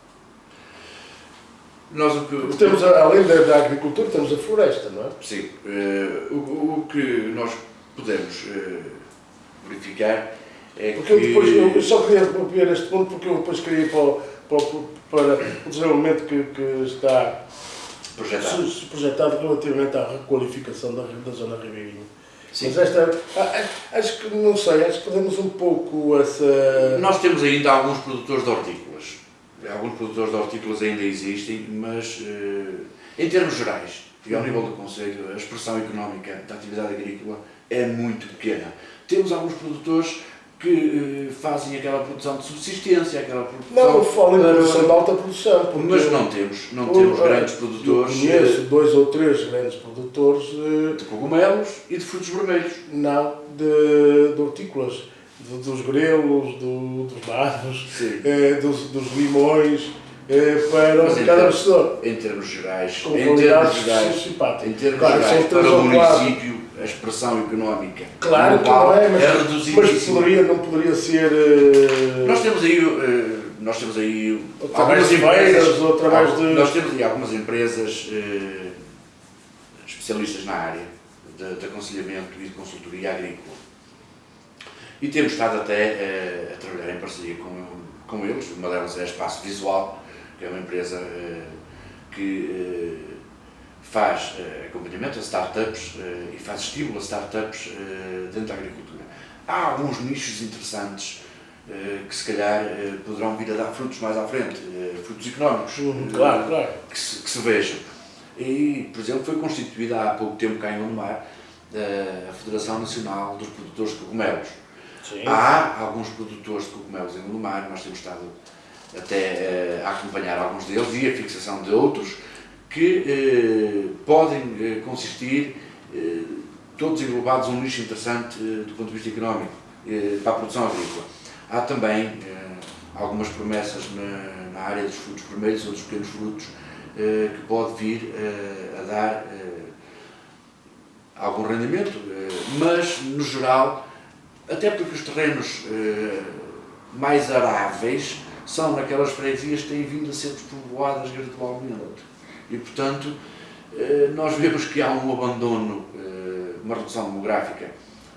Temos, além da agricultura, temos a floresta, não é? Sim. O que nós podemos verificar é porque que... eu só queria ver este ponto porque eu depois queria ir para o desenvolvimento que está projetado relativamente à requalificação da zona ribeirinha. Sim. Mas acho que, não sei, acho que podemos um pouco essa... Nós temos ainda alguns produtores de hortícolas. Alguns produtores de hortícolas ainda existem, mas em termos gerais, e ao nível do concelho, a expressão económica da atividade agrícola é muito pequena. Temos alguns produtores que fazem aquela produção de subsistência, aquela produção... Não, eu falo em produção de alta produção. Mas não temos grandes produtores... Eu conheço 2 ou 3 grandes produtores de cogumelos e de frutos vermelhos. Não, de hortícolas, dos grelos, dos nabos, dos limões, para cada pessoa. Em termos gerais, com qualidades simpáticas. Para o município, a expressão económica claro global que não é, é reduzidíssima. Não poderia ser... Nós temos aí algumas empresas, nós temos aí algumas empresas especialistas na área de aconselhamento e de consultoria agrícola. E temos estado até a trabalhar em parceria com eles. Uma delas é a Espaço Visual, que é uma empresa que faz acompanhamento a startups e faz estímulo a startups dentro da agricultura. Há alguns nichos interessantes que se calhar poderão vir a dar frutos mais à frente, frutos económicos, claro. Que se vejam. E, por exemplo, foi constituída há pouco tempo cá em Gondomar a Federação Nacional dos Produtores de Cogumelos. Sim. Há alguns produtores de cogumelos em Gondomar, nós temos estado até a acompanhar alguns deles e a fixação de outros que podem consistir, todos englobados, um nicho interessante do ponto de vista económico para a produção agrícola. Há também algumas promessas na área dos frutos vermelhos ou dos pequenos frutos que pode vir a dar algum rendimento, mas no geral, até porque os terrenos mais aráveis são naquelas freguesias que têm vindo a ser despovoadas gradualmente. E, portanto, nós vemos que há um abandono, uma redução demográfica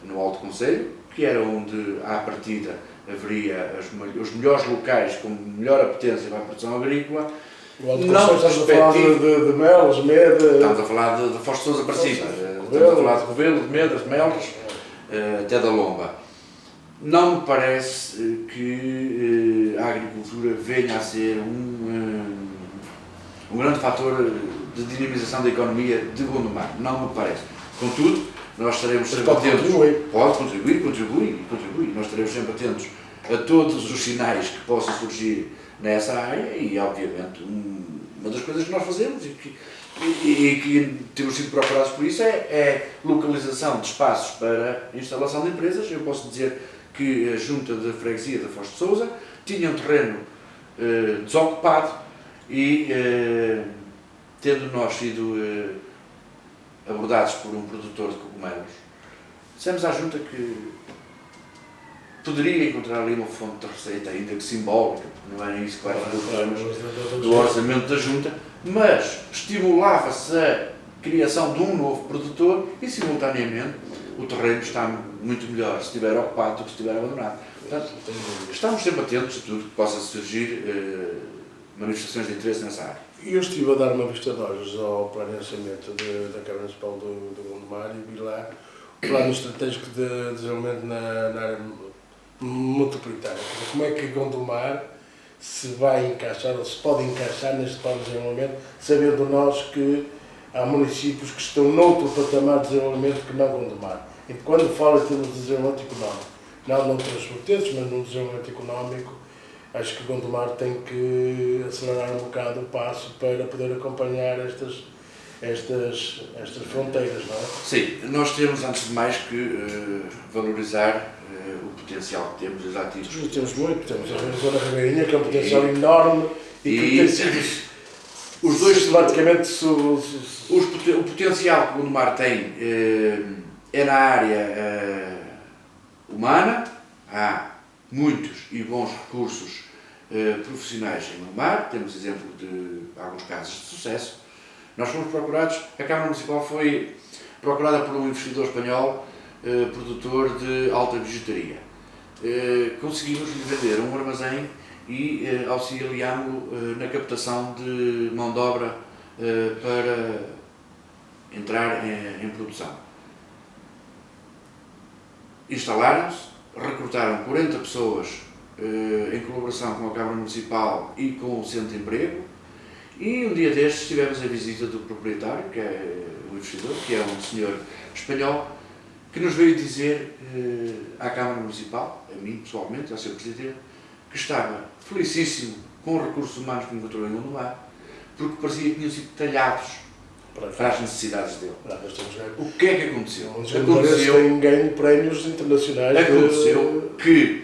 no Alto Conselho, que era onde, à partida, haveria os melhores locais com melhor apetência para a produção agrícola. O Alto Conselho, estamos a falar de Melos, Medas... Estamos a falar de Foz de Sousa para cima, estamos a falar de Rovelo, de Medas, de Melos, até da Lomba. Não me parece que a agricultura venha a ser um grande fator de dinamização da economia de Gondomar. Não me parece. Contudo, nós estaremos sempre atentos. Pode contribuir. Nós estaremos sempre atentos a todos os sinais que possam surgir nessa área e, obviamente, uma das coisas que nós fazemos e que temos sido procurados por isso é localização de espaços para instalação de empresas. Eu posso dizer que a Junta de Freguesia da Foz de Sousa tinha um terreno desocupado e, tendo nós sido abordados por um produtor de cogumelos, dissemos à Junta que poderia encontrar ali uma fonte de receita, ainda que simbólica, não era isso que vai fazer do orçamento da Junta, mas estimulava-se a criação de um novo produtor e, simultaneamente, o terreno está muito melhor se estiver ocupado do que se estiver abandonado. Portanto, estamos sempre atentos a tudo que possa surgir manifestações de interesse nessa área. Eu estive a dar uma vista de olhos ao planeamento da Câmara Municipal de Gondomar e vi lá o plano estratégico de desenvolvimento na área metropolitana. Como é que Gondomar se vai encaixar ou se pode encaixar neste plano de desenvolvimento, sabendo nós que há municípios que estão noutro patamar de desenvolvimento que não Gondomar. E quando falo em termos de desenvolvimento económico, não noutras vertentes, mas no desenvolvimento económico, acho que Gondomar tem que acelerar um bocado o passo para poder acompanhar estas fronteiras, não é? Sim, nós temos, antes de mais, que valorizar o potencial que temos, os ativos. Temos muito, temos a Zona Ribeirinha, que é um potencial enorme e que tem sido os dois sistematicamente... O potencial que o Gondomar tem é na área humana. Há muitos e bons recursos profissionais em Gondomar, temos exemplo de alguns casos de sucesso. Nós fomos procurados, a Câmara Municipal foi procurada por um investidor espanhol, produtor de alta bijuteria. Conseguimos lhe vender um armazém e auxiliámos-lo na captação de mão de obra para entrar em produção. Instalaram-se, recrutaram 40 pessoas em colaboração com a Câmara Municipal e com o Centro de Emprego, e um dia destes tivemos a visita do proprietário, que é o investidor, que é um senhor espanhol, que nos veio dizer à Câmara Municipal, a mim pessoalmente, ao Sr. Presidente, que estava felicíssimo com os recursos humanos que encontrou em Gondomar, porque parecia que tinham sido talhados para as necessidades dele. O que é que aconteceu? Aconteceu tem ganho prémios internacionais. Aconteceu que,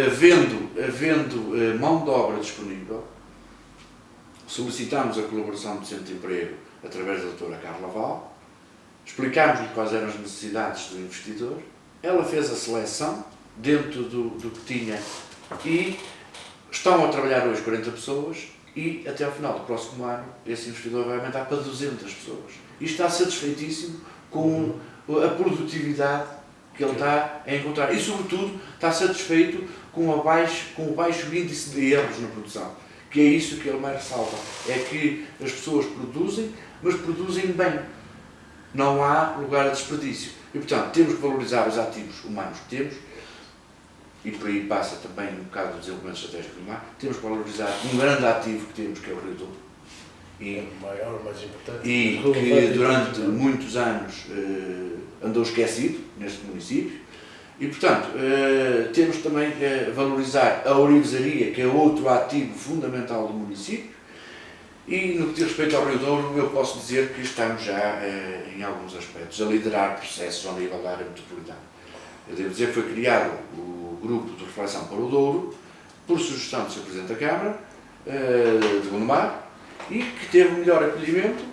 havendo mão de obra disponível, solicitámos a colaboração do Centro de Emprego através da doutora Carla Val, explicámos-lhe quais eram as necessidades do investidor, ela fez a seleção dentro do que tinha e estão a trabalhar hoje 40 pessoas e até ao final do próximo ano esse investidor vai aumentar para 200 pessoas. E está satisfeitíssimo com a produtividade que ele está a encontrar e, sobretudo, está satisfeito com o baixo índice de erros na produção, que é isso que ele mais ressalva, é que as pessoas produzem, mas produzem bem. Não há lugar a desperdício. E, portanto, temos que valorizar os ativos humanos que temos, e por aí passa também um bocado do desenvolvimento estratégico do mar. Temos que valorizar um grande ativo que temos, que é o Rio Douro. É o maior, mais importante. E que durante muitos anos andou esquecido neste município. E, portanto, temos também que valorizar a ourivesaria, que é outro ativo fundamental do município. E no que diz respeito ao Rio Douro, eu posso dizer que estamos já, em alguns aspectos, a liderar processos ao nível da área metropolitana. Eu devo dizer que foi criado o Grupo de Reflexão para o Douro, por sugestão do Sr. Presidente da Câmara, de Gondomar, e que teve um melhor acolhimento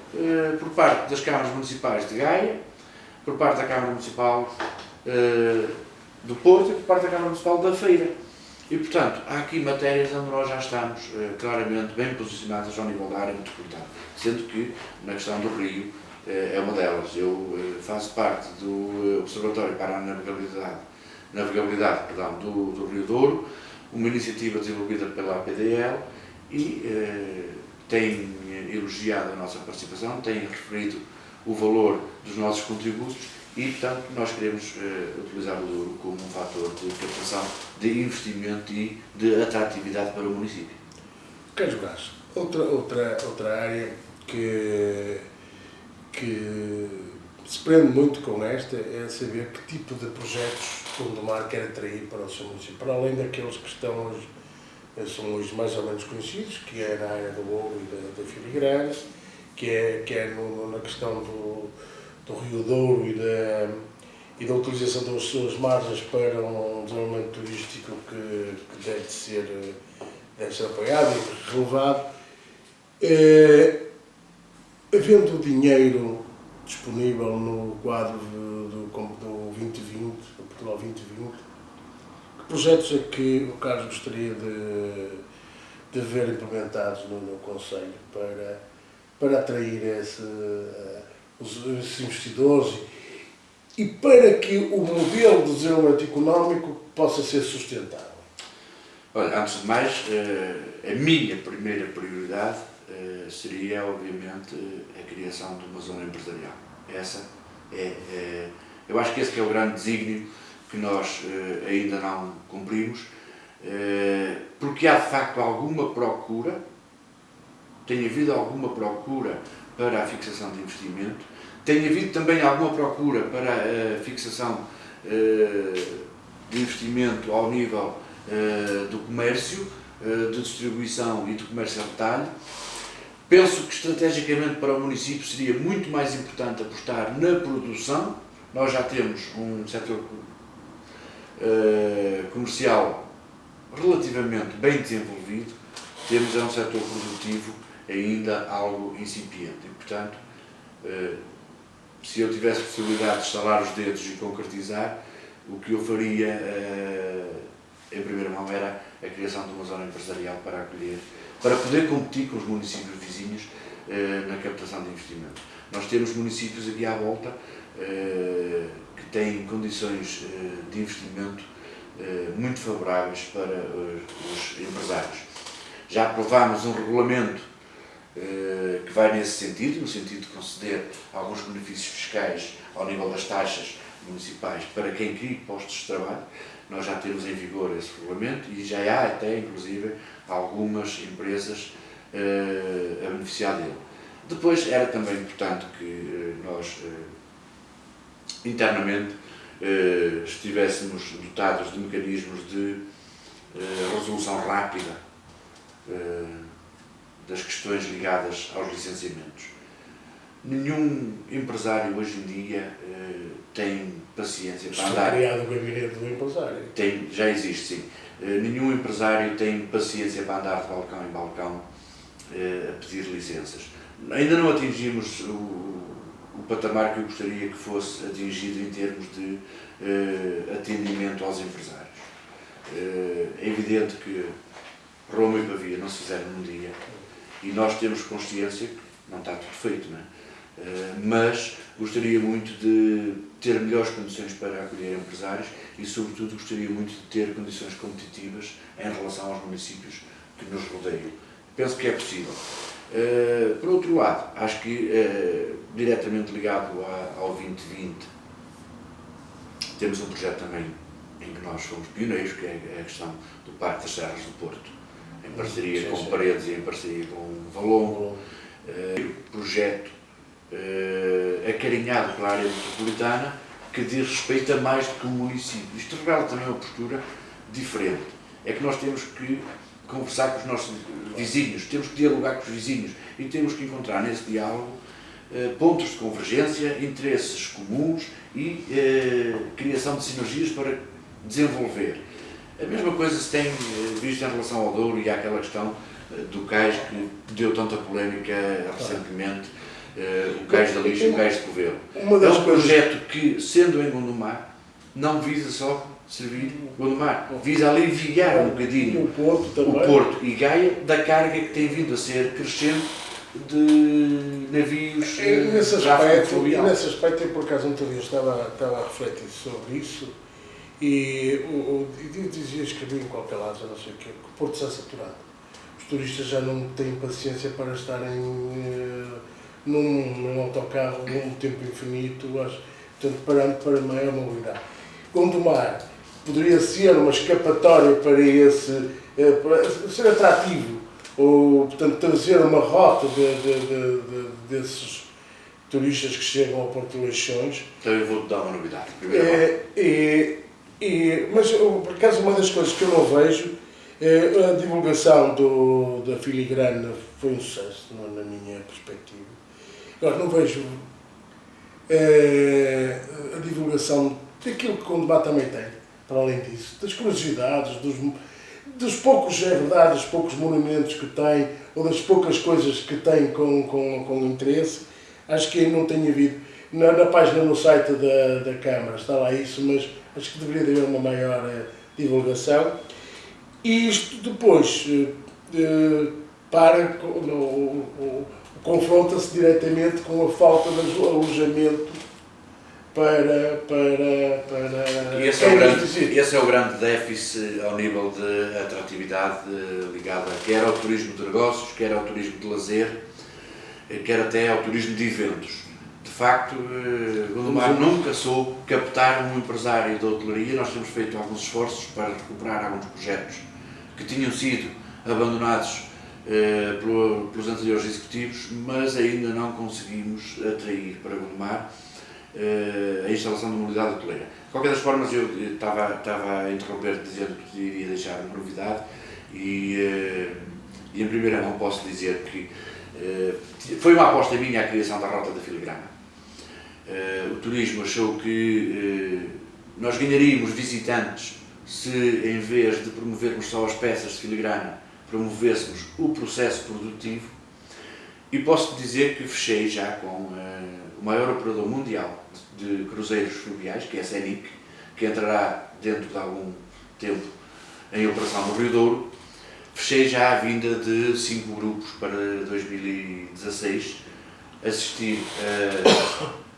por parte das câmaras municipais de Gaia, por parte da Câmara Municipal do Porto e por parte da Câmara Municipal da Feira. E, portanto, há aqui matérias onde nós já estamos claramente bem posicionadas ao nível da área metropolitana, sendo que, na questão do Rio, é uma delas. Eu faço parte do Observatório para a Navegabilidade do Rio Douro, uma iniciativa desenvolvida pela APDL e tem elogiado a nossa participação, tem referido o valor dos nossos contributos e, portanto, nós queremos utilizar o Douro como um fator de captação de investimento e de atratividade para o município. Carlos Brás, outra área que se prende muito com esta é saber que tipo de projetos Gondomar quer atrair para o seu município, para além daqueles que estão hoje, são hoje mais ou menos conhecidos, que é na área do ouro e da filigrana, que é na questão do Rio Douro e da utilização das suas margens para um desenvolvimento turístico que deve ser apoiado e relevado. Havendo dinheiro disponível no quadro do 2020, do Portugal 2020, que projetos é que o Carlos gostaria de ver implementados no Conselho para atrair esses investidores e para que o modelo de desenvolvimento económico possa ser sustentável? Olha, antes de mais, a minha primeira prioridade seria, obviamente, a criação de uma zona empresarial. Essa eu acho que esse que é o grande desígnio que nós ainda não cumprimos, porque há de facto alguma procura, tem havido alguma procura para a fixação de investimento, tem havido também alguma procura para a fixação de investimento ao nível do comércio, de distribuição e de comércio a retalho. Penso que estrategicamente para o município seria muito mais importante apostar na produção. Nós já temos um setor comercial relativamente bem desenvolvido, temos um setor produtivo ainda algo incipiente e, portanto, se eu tivesse possibilidade de estalar os dedos e concretizar, o que eu faria em primeira mão era a criação de uma zona empresarial para acolher, para poder competir com os municípios vizinhos na captação de investimento. Nós temos municípios aqui à volta que têm condições de investimento muito favoráveis para os empresários. Já aprovámos um regulamento que vai nesse sentido, no sentido de conceder alguns benefícios fiscais ao nível das taxas municipais para quem cria postos de trabalho. Nós já temos em vigor esse regulamento e já há até, inclusive, algumas empresas a beneficiar dele. Depois era também importante que nós internamente estivéssemos dotados de mecanismos de resolução rápida das questões ligadas aos licenciamentos. Nenhum empresário hoje em dia tem paciência para andar. Foi criado o gabinete do empresário. Já existe, sim. Nenhum empresário tem paciência para andar de balcão em balcão a pedir licenças. Ainda não atingimos o patamar que eu gostaria que fosse atingido em termos de atendimento aos empresários. É evidente que Roma e Pavia não se fizeram num dia e nós temos consciência que não está tudo feito, não é? Mas gostaria muito de ter melhores condições para acolher empresários e, sobretudo, gostaria muito de ter condições competitivas em relação aos municípios que nos rodeiam. Penso que é possível. Por outro lado, acho que, diretamente ligado ao 2020, temos um projeto também em que nós fomos pioneiros, que é a questão do Parque das Serras do Porto, em parceria com Paredes e em parceria com Valongo. Projeto acarinhado pela área metropolitana, que diz respeito a mais do que um município. Isto revela também uma postura diferente. É que nós temos que conversar com os nossos vizinhos, temos que dialogar com os vizinhos e temos que encontrar nesse diálogo pontos de convergência, interesses comuns e criação de sinergias para desenvolver. A mesma coisa se tem visto em relação ao Douro e àquela questão do cais que deu tanta polémica recentemente, o cais da Lixa e o cais de Covelo. É um projeto que, sendo em Gondomar, não visa só servir Gondomar, visa aliviar um bocadinho o Porto e Gaia da carga que tem vindo a ser crescente de navios. Nesse aspecto, eu por acaso ontem estava a refletir sobre isso e dizia, escrevi em qualquer lado, já não sei o quê, que o Porto está saturado. Os turistas já não têm paciência para estarem num autocarro um tempo infinito, portanto, parando para maior mobilidade. Gondomar poderia ser uma escapatória para para ser atrativo, ou, portanto, trazer uma rota desses turistas que chegam ao Porto de Leixões. Então eu vou-te dar uma novidade. Mas, por acaso, uma das coisas que eu não vejo, a divulgação da filigrana foi um sucesso, na minha perspectiva. Agora, não vejo a divulgação daquilo que Gondomar também tem, para além disso, das curiosidades, dos poucos, é verdade, dos poucos monumentos que tem, ou das poucas coisas que tem com interesse. Acho que aí não tem havido. Na página, no site da Câmara, está lá isso, mas acho que deveria haver uma maior divulgação. E isto depois confronta-se diretamente com a falta de alojamento para esse é o grande déficit ao nível de atratividade ligada quer ao turismo de negócios, quer ao turismo de lazer, quer até ao turismo de eventos. De facto, Gondomar nunca soube captar um empresário da hotelaria. Nós temos feito alguns esforços para recuperar alguns projetos que tinham sido abandonados pelos anteriores executivos, mas ainda não conseguimos atrair para Gondomar a instalação de mobilidade hoteleira. De qualquer das formas, eu estava a interromper dizendo que iria deixar uma novidade e em primeira mão posso dizer que foi uma aposta minha a criação da Rota da Filigrana. O turismo achou que nós ganharíamos visitantes se, em vez de promovermos só as peças de filigrana, promovêssemos o processo produtivo, e posso dizer que fechei já com o maior operador mundial de cruzeiros fluviais, que é a Senic, que entrará dentro de algum tempo em operação no Rio Douro. Fechei já a vinda de 5 grupos para 2016, assistir a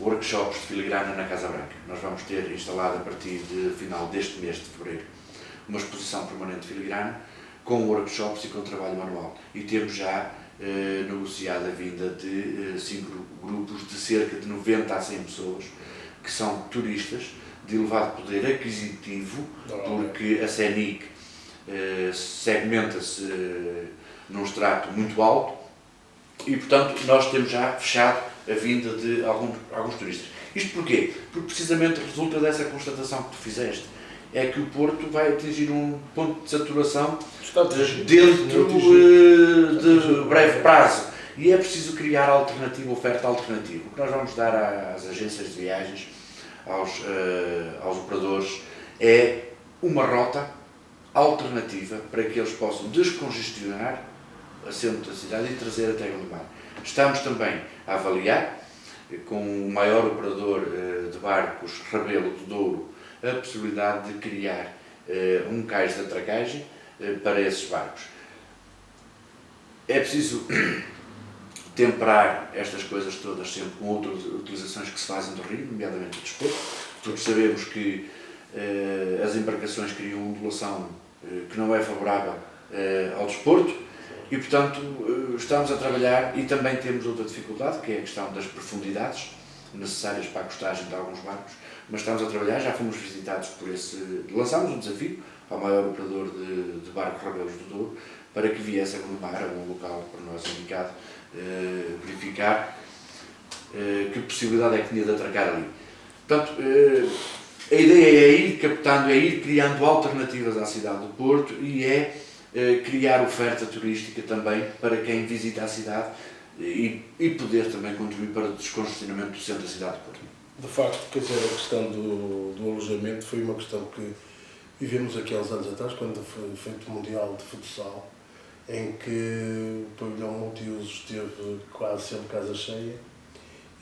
workshops de filigrana na Casa Branca. Nós vamos ter instalado a partir de final deste mês de fevereiro uma exposição permanente de filigrana, com workshops e com trabalho manual. E temos já negociado a vinda de 5 grupos de cerca de 90 a 100 pessoas, que são turistas de elevado poder aquisitivo, porque a CENIC segmenta-se num extrato muito alto e, portanto, nós temos já fechado a vinda de alguns turistas. Isto porquê? Porque precisamente resulta dessa constatação que tu fizeste, é que o Porto vai atingir um ponto de saturação dentro de breve prazo. E é preciso criar oferta alternativa. O que nós vamos dar às agências de viagens, aos operadores, é uma rota alternativa para que eles possam descongestionar a centro da cidade e trazer até Gondomar. Estamos também a avaliar, com o maior operador de barcos, Rebelo do Douro, a possibilidade de criar um cais de atracagem para esses barcos. É preciso temperar estas coisas todas sempre com outras utilizações que se fazem do rio, nomeadamente o desporto, porque sabemos que as embarcações criam uma ondulação que não é favorável ao desporto e, portanto, estamos a trabalhar e também temos outra dificuldade, que é a questão das profundidades necessárias para a costagem de alguns barcos, mas estamos a trabalhar, já fomos visitados lançámos um desafio ao maior operador de barcos Rebelos do Douro para que viesse a Gondomar, a um local para nós indicado, verificar que possibilidade é que tinha de atracar ali. Portanto, a ideia é ir captando, é ir criando alternativas à cidade do Porto e é criar oferta turística também para quem visita a cidade e poder também contribuir para o descongestionamento do centro da cidade de Porto. De facto, quer dizer, a questão do alojamento foi uma questão que vivemos aqui há uns anos atrás, quando foi feito o Mundial de Futsal, em que o pavilhão multiusos esteve quase sempre casa cheia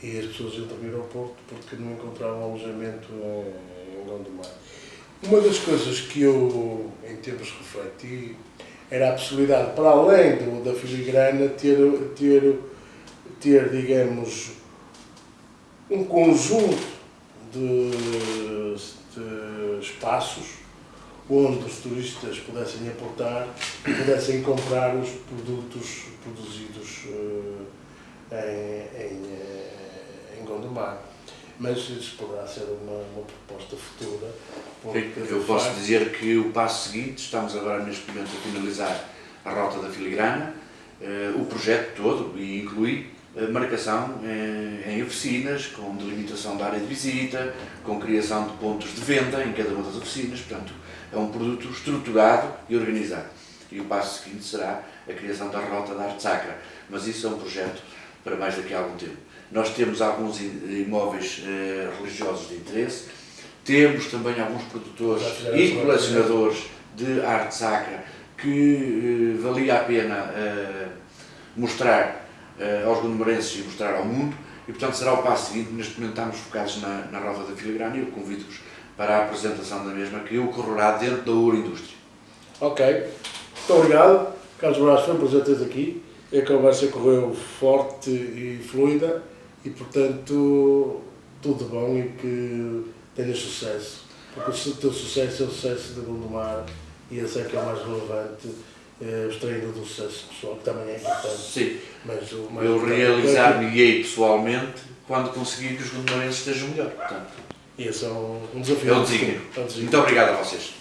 e as pessoas iam dormir ao Porto porque não encontravam alojamento em Gondomar. Uma das coisas que eu, em tempos, refleti era a possibilidade, para além da filigrana, ter, digamos, um conjunto de espaços onde os turistas pudessem aportar e pudessem comprar os produtos produzidos em Gondomar. Mas isso poderá ser uma proposta futura. Eu posso dizer que o passo seguinte, estamos agora neste momento a finalizar a rota da filigrana, o projeto todo, e inclui a marcação em oficinas, com delimitação da área de visita, com criação de pontos de venda em cada uma das oficinas. Portanto, é um produto estruturado e organizado. E o passo seguinte será a criação da rota da arte sacra. Mas isso é um projeto para mais daqui a algum tempo. Nós temos alguns imóveis religiosos de interesse, temos também alguns produtores e colecionadores de arte sacra que valia a pena mostrar aos gondomarenses e mostrar ao mundo, e portanto será o passo seguinte. Neste momento estamos focados na rota da filigrana e eu convido-vos para a apresentação da mesma, que ocorrerá dentro da Ouro Indústria. Ok, muito obrigado. Carlos Brás, foi um prazer ter-te aqui. A conversa correu forte e fluida e, portanto, tudo bom e que tenhas sucesso. Porque o teu sucesso é o sucesso de Gondomar e esse é que é o mais relevante, extraindo do sucesso pessoal, que também é importante. Sim, mas eu realizar-me-ei pessoalmente quando conseguir que os gondomarenses estejam melhor. Portanto, esse é um desafio. É um desígnio. Muito obrigado a vocês.